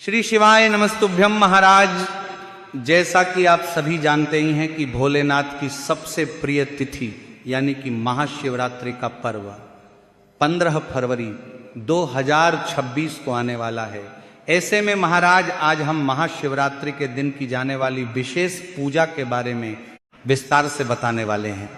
श्री शिवाय नमस्तुभ्यम महाराज। जैसा कि आप सभी जानते ही हैं कि भोलेनाथ की सबसे प्रिय तिथि यानी कि महाशिवरात्रि का पर्व 15 फरवरी 2026 को आने वाला है। ऐसे में महाराज आज हम महाशिवरात्रि के दिन की जाने वाली विशेष पूजा के बारे में विस्तार से बताने वाले हैं।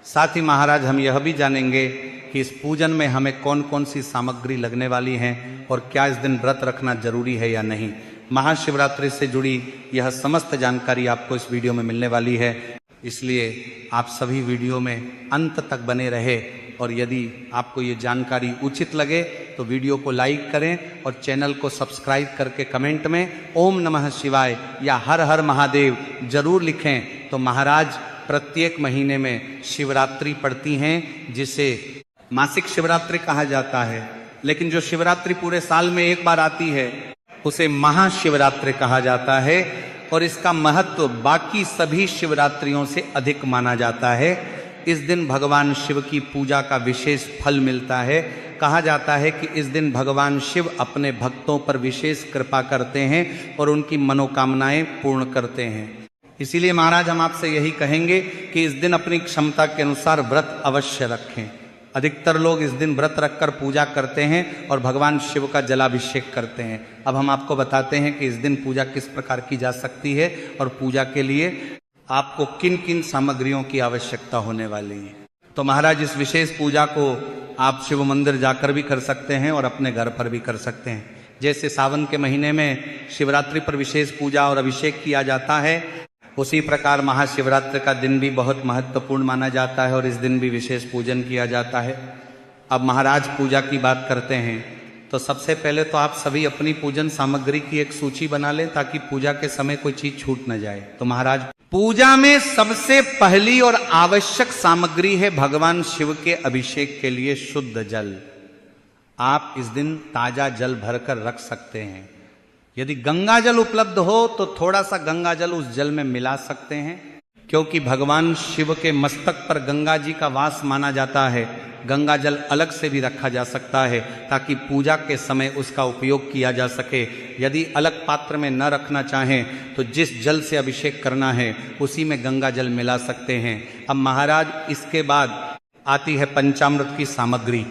साथ ही महाराज हम यह भी जानेंगे कि इस पूजन में हमें कौन कौन सी सामग्री लगने वाली हैं और क्या इस दिन व्रत रखना जरूरी है या नहीं। महाशिवरात्रि से जुड़ी यह समस्त जानकारी आपको इस वीडियो में मिलने वाली है, इसलिए आप सभी वीडियो में अंत तक बने रहे। और यदि आपको ये जानकारी उचित लगे तो वीडियो को लाइक करें और चैनल को सब्सक्राइब करके कमेंट में ओम नमः शिवाय या हर हर महादेव जरूर लिखें। तो महाराज प्रत्येक महीने में शिवरात्रि पड़ती हैं, जिसे मासिक शिवरात्रि कहा जाता है, लेकिन जो शिवरात्रि पूरे साल में एक बार आती है उसे महाशिवरात्रि कहा जाता है। और इसका महत्व बाकी सभी शिवरात्रियों से अधिक माना जाता है। इस दिन भगवान शिव की पूजा का विशेष फल मिलता है। कहा जाता है कि इस दिन भगवान शिव अपने भक्तों पर विशेष कृपा करते हैं और उनकी मनोकामनाएं पूर्ण करते हैं। इसीलिए महाराज हम आपसे यही कहेंगे कि इस दिन अपनी क्षमता के अनुसार व्रत अवश्य रखें। अधिकतर लोग इस दिन व्रत रखकर पूजा करते हैं और भगवान शिव का जलाभिषेक करते हैं। अब हम आपको बताते हैं कि इस दिन पूजा किस प्रकार की जा सकती है और पूजा के लिए आपको किन किन सामग्रियों की आवश्यकता होने वाली है। तो महाराज इस विशेष पूजा को आप शिव मंदिर जाकर भी कर सकते हैं और अपने घर पर भी कर सकते हैं। जैसे सावन के महीने में शिवरात्रि पर विशेष पूजा और अभिषेक किया जाता है, उसी प्रकार महाशिवरात्रि का दिन भी बहुत महत्वपूर्ण माना जाता है और इस दिन भी विशेष पूजन किया जाता है। अब महाराज पूजा की बात करते हैं तो सबसे पहले तो आप सभी अपनी पूजन सामग्री की एक सूची बना लें ताकि पूजा के समय कोई चीज छूट न जाए। तो महाराज पूजा में सबसे पहली और आवश्यक सामग्री है भगवान शिव के अभिषेक के लिए शुद्ध जल। आप इस दिन ताजा जल भरकर रख सकते हैं। यदि गंगा जल उपलब्ध हो तो थोड़ा सा गंगा जल उस जल में मिला सकते हैं, क्योंकि भगवान शिव के मस्तक पर गंगा जी का वास माना जाता है। गंगा जल अलग से भी रखा जा सकता है ताकि पूजा के समय उसका उपयोग किया जा सके। यदि अलग पात्र में न रखना चाहें तो जिस जल से अभिषेक करना है उसी में गंगा जल मिला सकते हैं। अब महाराज इसके बाद आती है पंचामृत की सामग्री।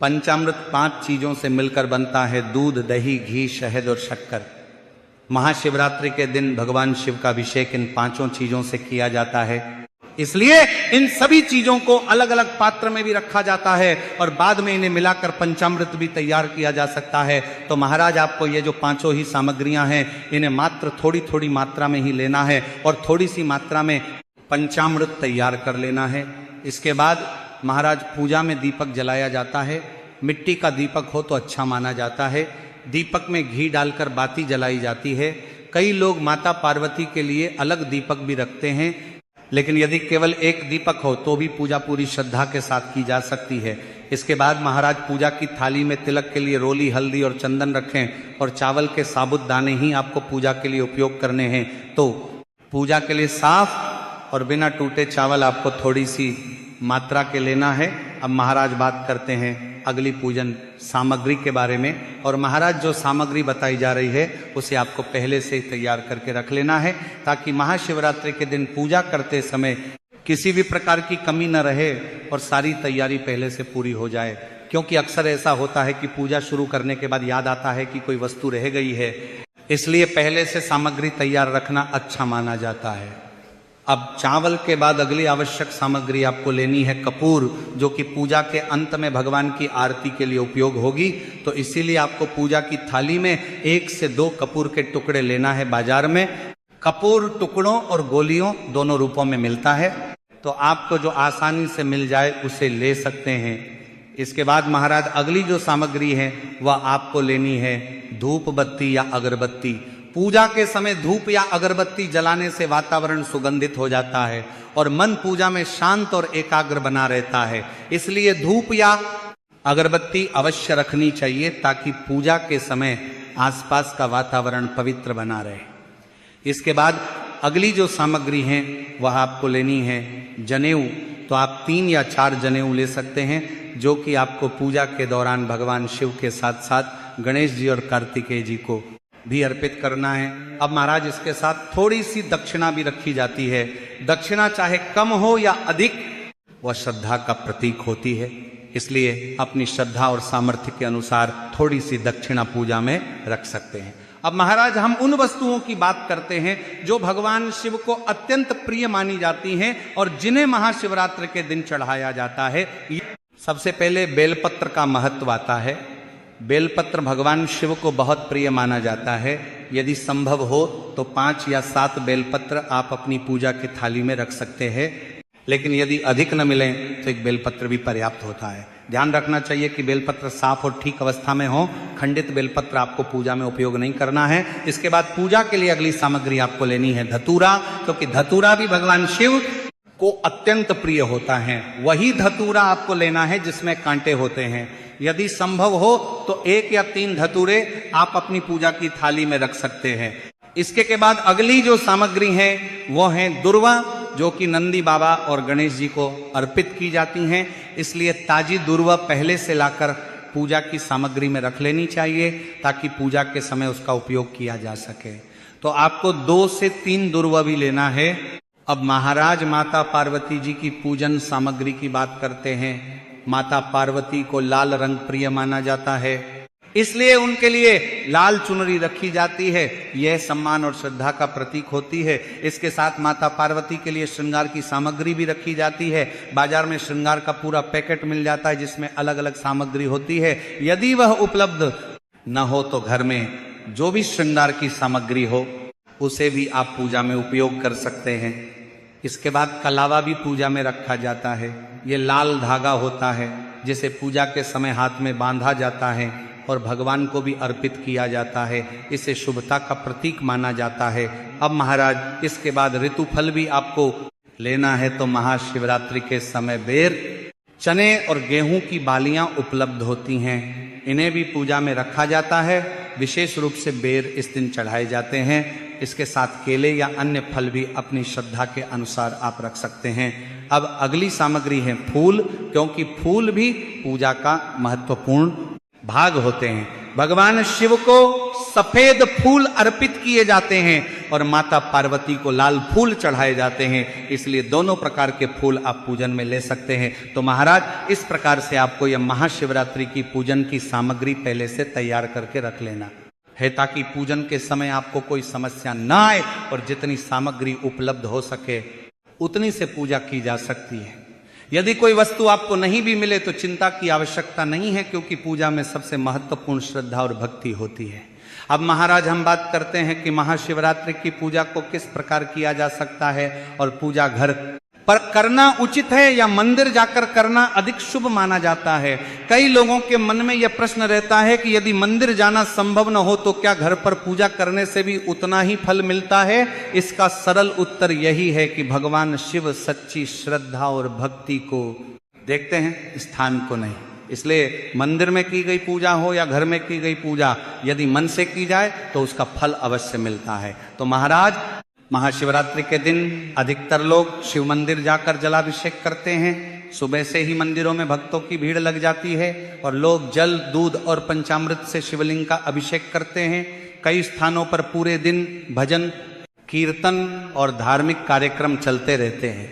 पंचामृत 5 चीजों से मिलकर बनता है: दूध, दही, घी, शहद और शक्कर। महाशिवरात्रि के दिन भगवान शिव का अभिषेक इन 5 चीजों से किया जाता है, इसलिए इन सभी चीजों को अलग अलग पात्र में भी रखा जाता है और बाद में इन्हें मिलाकर पंचामृत भी तैयार किया जा सकता है। तो महाराज आपको ये जो 5 ही सामग्रियां हैं इन्हें मात्र थोड़ी थोड़ी मात्रा में ही लेना है और थोड़ी सी मात्रा में पंचामृत तैयार कर लेना है। इसके बाद महाराज पूजा में दीपक जलाया जाता है। मिट्टी का दीपक हो तो अच्छा माना जाता है। दीपक में घी डालकर बाती जलाई जाती है। कई लोग माता पार्वती के लिए अलग दीपक भी रखते हैं, लेकिन यदि केवल एक दीपक हो तो भी पूजा पूरी श्रद्धा के साथ की जा सकती है। इसके बाद महाराज पूजा की थाली में तिलक के लिए रोली, हल्दी और चंदन रखें और चावल के साबुत दाने ही आपको पूजा के लिए उपयोग करने हैं। तो पूजा के लिए साफ और बिना टूटे चावल आपको थोड़ी सी मात्रा के लेना है। अब महाराज बात करते हैं अगली पूजन सामग्री के बारे में। और महाराज जो सामग्री बताई जा रही है उसे आपको पहले से तैयार करके रख लेना है ताकि महाशिवरात्रि के दिन पूजा करते समय किसी भी प्रकार की कमी न रहे और सारी तैयारी पहले से पूरी हो जाए। क्योंकि अक्सर ऐसा होता है कि पूजा शुरू करने के बाद याद आता है कि कोई वस्तु रह गई है, इसलिए पहले से सामग्री तैयार रखना अच्छा माना जाता है। अब चावल के बाद अगली आवश्यक सामग्री आपको लेनी है कपूर, जो कि पूजा के अंत में भगवान की आरती के लिए उपयोग होगी। तो इसीलिए आपको पूजा की थाली में 1 से 2 कपूर के टुकड़े लेना है। बाजार में कपूर टुकड़ों और गोलियों दोनों रूपों में मिलता है, तो आपको जो आसानी से मिल जाए उसे ले सकते हैं। इसके बाद महाराज अगली जो सामग्री है वह आपको लेनी है धूप बत्ती या अगरबत्ती। पूजा के समय धूप या अगरबत्ती जलाने से वातावरण सुगंधित हो जाता है और मन पूजा में शांत और एकाग्र बना रहता है। इसलिए धूप या अगरबत्ती अवश्य रखनी चाहिए ताकि पूजा के समय आसपास का वातावरण पवित्र बना रहे। इसके बाद अगली जो सामग्री है वह आपको लेनी है जनेऊ। तो आप 3 या 4 जनेऊ ले सकते हैं, जो कि आपको पूजा के दौरान भगवान शिव के साथ साथ गणेश जी और कार्तिकेय जी को भी अर्पित करना है। अब महाराज इसके साथ थोड़ी सी दक्षिणा भी रखी जाती है। दक्षिणा चाहे कम हो या अधिक, वह श्रद्धा का प्रतीक होती है, इसलिए अपनी श्रद्धा और सामर्थ्य के अनुसार थोड़ी सी दक्षिणा पूजा में रख सकते हैं। अब महाराज हम उन वस्तुओं की बात करते हैं जो भगवान शिव को अत्यंत प्रिय मानी जाती हैं और जिन्हें महाशिवरात्रि के दिन चढ़ाया जाता है। सबसे पहले बेलपत्र का महत्व आता है। बेलपत्र भगवान शिव को बहुत प्रिय माना जाता है। यदि संभव हो तो 5 या 7 बेलपत्र आप अपनी पूजा की थाली में रख सकते हैं, लेकिन यदि अधिक न मिले तो एक बेलपत्र भी पर्याप्त होता है। ध्यान रखना चाहिए कि बेलपत्र साफ और ठीक अवस्था में हो। खंडित बेलपत्र आपको पूजा में उपयोग नहीं करना है। इसके बाद पूजा के लिए अगली सामग्री आपको लेनी है धतूरा, क्योंकि धतूरा भी भगवान शिव को अत्यंत प्रिय होता है। वही धतूरा आपको लेना है जिसमें कांटे होते हैं। यदि संभव हो तो 1 या 3 धतूरे आप अपनी पूजा की थाली में रख सकते हैं। इसके के बाद अगली जो सामग्री है वो है दुर्वा, जो कि नंदी बाबा और गणेश जी को अर्पित की जाती हैं। इसलिए ताजी दुर्वा पहले से लाकर पूजा की सामग्री में रख लेनी चाहिए ताकि पूजा के समय उसका उपयोग किया जा सके। तो आपको 2 से 3 दुर्वा भी लेना है। अब महाराज माता पार्वती जी की पूजन सामग्री की बात करते हैं। माता पार्वती को लाल रंग प्रिय माना जाता है, इसलिए उनके लिए लाल चुनरी रखी जाती है। यह सम्मान और श्रद्धा का प्रतीक होती है। इसके साथ माता पार्वती के लिए श्रृंगार की सामग्री भी रखी जाती है। बाजार में श्रृंगार का पूरा पैकेट मिल जाता है जिसमें अलग अलग सामग्री होती है। यदि वह उपलब्ध न हो तो घर में जो भी श्रृंगार की सामग्री हो उसे भी आप पूजा में उपयोग कर सकते हैं। इसके बाद कलावा भी पूजा में रखा जाता है। ये लाल धागा होता है जिसे पूजा के समय हाथ में बांधा जाता है और भगवान को भी अर्पित किया जाता है। इसे शुभता का प्रतीक माना जाता है। अब महाराज इसके बाद ऋतुफल भी आपको लेना है। तो महाशिवरात्रि के समय बेर, चने और गेहूं की बालियां उपलब्ध होती हैं। इन्हें भी पूजा में रखा जाता है। विशेष रूप से बेर इस दिन चढ़ाए जाते हैं। इसके साथ केले या अन्य फल भी अपनी श्रद्धा के अनुसार आप रख सकते हैं। अब अगली सामग्री है फूल, क्योंकि फूल भी पूजा का महत्वपूर्ण भाग होते हैं। भगवान शिव को सफेद फूल अर्पित किए जाते हैं और माता पार्वती को लाल फूल चढ़ाए जाते हैं। इसलिए दोनों प्रकार के फूल आप पूजन में ले सकते हैं। तो महाराज इस प्रकार से आपको यह महाशिवरात्रि की पूजन की सामग्री पहले से तैयार करके रख लेना है, ताकि पूजन के समय आपको कोई समस्या ना आए और जितनी सामग्री उपलब्ध हो सके उतनी से पूजा की जा सकती है। यदि कोई वस्तु आपको नहीं भी मिले तो चिंता की आवश्यकता नहीं है, क्योंकि पूजा में सबसे महत्वपूर्ण श्रद्धा और भक्ति होती है। अब महाराज हम बात करते हैं कि महाशिवरात्रि की पूजा को किस प्रकार किया जा सकता है और पूजा घर पर करना उचित है या मंदिर जाकर करना अधिक शुभ माना जाता है। कई लोगों के मन में यह प्रश्न रहता है कि यदि मंदिर जाना संभव न हो तो क्या घर पर पूजा करने से भी उतना ही फल मिलता है? इसका सरल उत्तर यही है कि भगवान शिव सच्ची श्रद्धा और भक्ति को देखते हैं, स्थान को नहीं। इसलिए मंदिर में की गई पूजा हो या घर में की गई पूजा, यदि मन से की जाए तो उसका फल अवश्य मिलता है। तो महाराज महाशिवरात्रि के दिन अधिकतर लोग शिव मंदिर जाकर जलाभिषेक करते हैं। सुबह से ही मंदिरों में भक्तों की भीड़ लग जाती है और लोग जल, दूध और पंचामृत से शिवलिंग का अभिषेक करते हैं। कई स्थानों पर पूरे दिन भजन, कीर्तन और धार्मिक कार्यक्रम चलते रहते हैं।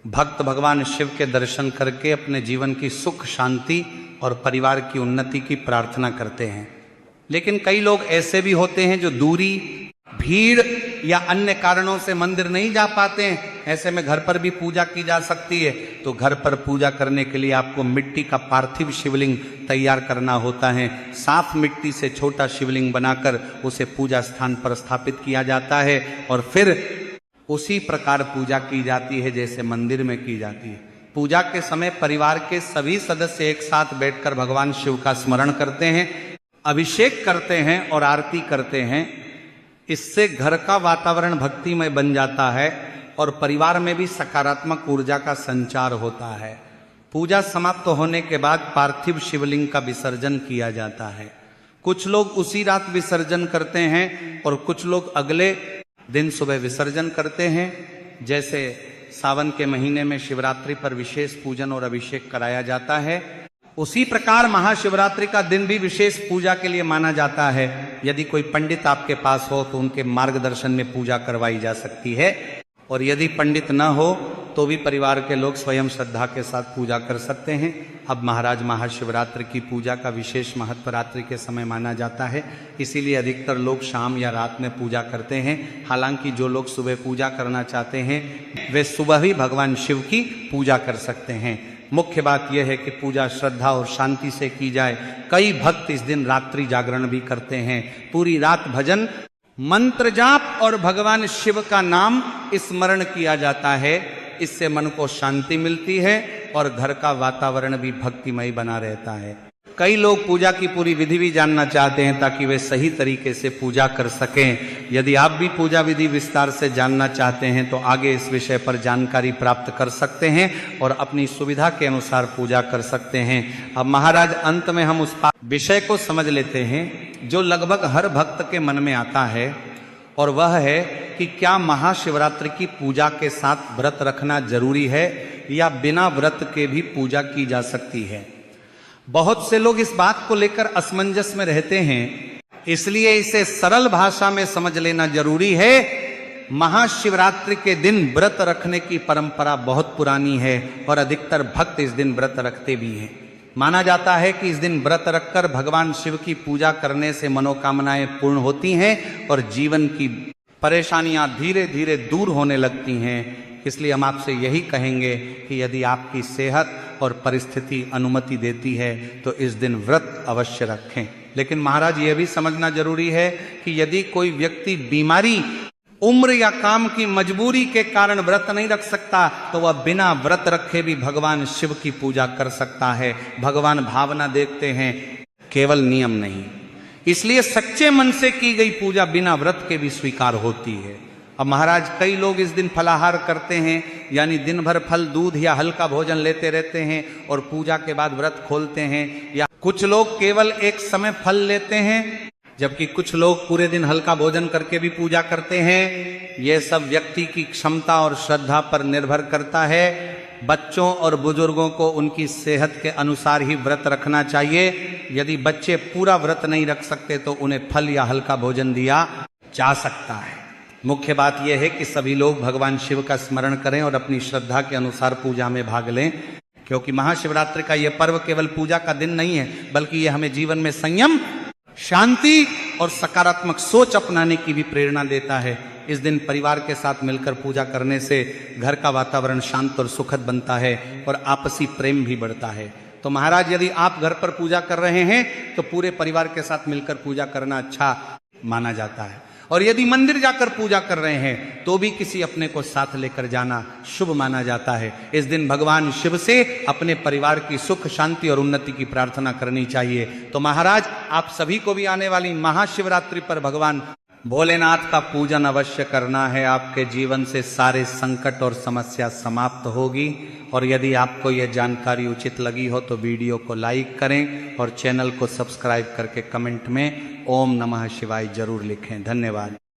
भक्त भगवान शिव के दर्शन करके अपने जीवन की सुख, शांति और परिवार की उन्नति की प्रार्थना करते हैं। लेकिन कई लोग ऐसे भी होते हैं जो दूरी, भीड़ या अन्य कारणों से मंदिर नहीं जा पाते हैं। ऐसे में घर पर भी पूजा की जा सकती है। तो घर पर पूजा करने के लिए आपको मिट्टी का पार्थिव शिवलिंग तैयार करना होता है। साफ मिट्टी से छोटा शिवलिंग बनाकर उसे पूजा स्थान पर स्थापित किया जाता है और फिर उसी प्रकार पूजा की जाती है जैसे मंदिर में की जाती है। पूजा के समय परिवार के सभी सदस्य एक साथ बैठकर भगवान शिव का स्मरण करते हैं, अभिषेक करते हैं और आरती करते हैं। इससे घर का वातावरण भक्तिमय बन जाता है और परिवार में भी सकारात्मक ऊर्जा का संचार होता है। पूजा समाप्त होने के बाद पार्थिव शिवलिंग का विसर्जन किया जाता है। कुछ लोग उसी रात विसर्जन करते हैं और कुछ लोग अगले दिन सुबह विसर्जन करते हैं। जैसे सावन के महीने में शिवरात्रि पर विशेष पूजन और अभिषेक कराया जाता है, उसी प्रकार महाशिवरात्रि का दिन भी विशेष पूजा के लिए माना जाता है। यदि कोई पंडित आपके पास हो तो उनके मार्गदर्शन में पूजा करवाई जा सकती है, और यदि पंडित न हो तो भी परिवार के लोग स्वयं श्रद्धा के साथ पूजा कर सकते हैं। अब महाराज महाशिवरात्रि की पूजा का विशेष महत्व रात्रि के समय माना जाता है, इसीलिए अधिकतर लोग शाम या रात में पूजा करते हैं। हालांकि जो लोग सुबह पूजा करना चाहते हैं वे सुबह ही भगवान शिव की पूजा कर सकते हैं। मुख्य बात यह है कि पूजा श्रद्धा और शांति से की जाए। कई भक्त इस दिन रात्रि जागरण भी करते हैं, पूरी रात भजन मंत्र जाप और भगवान शिव का नाम स्मरण किया जाता है। इससे मन को शांति मिलती है और घर का वातावरण भी भक्तिमय बना रहता है। कई लोग पूजा की पूरी विधि भी जानना चाहते हैं ताकि वे सही तरीके से पूजा कर सकें। यदि आप भी पूजा विधि विस्तार से जानना चाहते हैं तो आगे इस विषय पर जानकारी प्राप्त कर सकते हैं और अपनी सुविधा के अनुसार पूजा कर सकते हैं। अब महाराज अंत में हम उस विषय को समझ लेते हैं जो लगभग हर भक्त के मन में आता है, और वह है कि क्या महाशिवरात्रि की पूजा के साथ व्रत रखना जरूरी है या बिना व्रत के भी पूजा की जा सकती है। बहुत से लोग इस बात को लेकर असमंजस में रहते हैं, इसलिए इसे सरल भाषा में समझ लेना जरूरी है। महाशिवरात्रि के दिन व्रत रखने की परंपरा बहुत पुरानी है और अधिकतर भक्त इस दिन व्रत रखते भी हैं। माना जाता है कि इस दिन व्रत रखकर भगवान शिव की पूजा करने से मनोकामनाएं पूर्ण होती हैं और जीवन की परेशानियां धीरे धीरे दूर होने लगती हैं। इसलिए हम आपसे यही कहेंगे कि यदि आपकी सेहत और परिस्थिति अनुमति देती है तो इस दिन व्रत अवश्य रखें। लेकिन महाराज यह भी समझना जरूरी है कि यदि कोई व्यक्ति बीमारी, उम्र या काम की मजबूरी के कारण व्रत नहीं रख सकता तो वह बिना व्रत रखे भी भगवान शिव की पूजा कर सकता है। भगवान भावना देखते हैं, केवल नियम नहीं। इसलिए सच्चे मन से की गई पूजा बिना व्रत के भी स्वीकार होती है। अब महाराज कई लोग इस दिन फलाहार करते हैं, यानी दिन भर फल दूध या हल्का भोजन लेते रहते हैं और पूजा के बाद व्रत खोलते हैं, या कुछ लोग केवल एक समय फल लेते हैं जबकि कुछ लोग पूरे दिन हल्का भोजन करके भी पूजा करते हैं। यह सब व्यक्ति की क्षमता और श्रद्धा पर निर्भर करता है। बच्चों और बुजुर्गों को उनकी सेहत के अनुसार ही व्रत रखना चाहिए। यदि बच्चे पूरा व्रत नहीं रख सकते तो उन्हें फल या हल्का भोजन दिया जा सकता है। मुख्य बात यह है कि सभी लोग भगवान शिव का स्मरण करें और अपनी श्रद्धा के अनुसार पूजा में भाग लें, क्योंकि महाशिवरात्रि का यह पर्व केवल पूजा का दिन नहीं है, बल्कि यह हमें जीवन में संयम, शांति और सकारात्मक सोच अपनाने की भी प्रेरणा देता है। इस दिन परिवार के साथ मिलकर पूजा करने से घर का वातावरण शांत और सुखद बनता है और आपसी प्रेम भी बढ़ता है। तो महाराज यदि आप घर पर पूजा कर रहे हैं तो पूरे परिवार के साथ मिलकर पूजा करना अच्छा माना जाता है, और यदि मंदिर जाकर पूजा कर रहे हैं तो भी किसी अपने को साथ लेकर जाना शुभ माना जाता है। इस दिन भगवान शिव से अपने परिवार की सुख, शांति और उन्नति की प्रार्थना करनी चाहिए। तो महाराज आप सभी को भी आने वाली महाशिवरात्रि पर भगवान भोलेनाथ का पूजन अवश्य करना है। आपके जीवन से सारे संकट और समस्या समाप्त होगी। और यदि आपको यह जानकारी उचित लगी हो तो वीडियो को लाइक करें और चैनल को सब्सक्राइब करके कमेंट में ओम नमः शिवाय जरूर लिखें। धन्यवाद।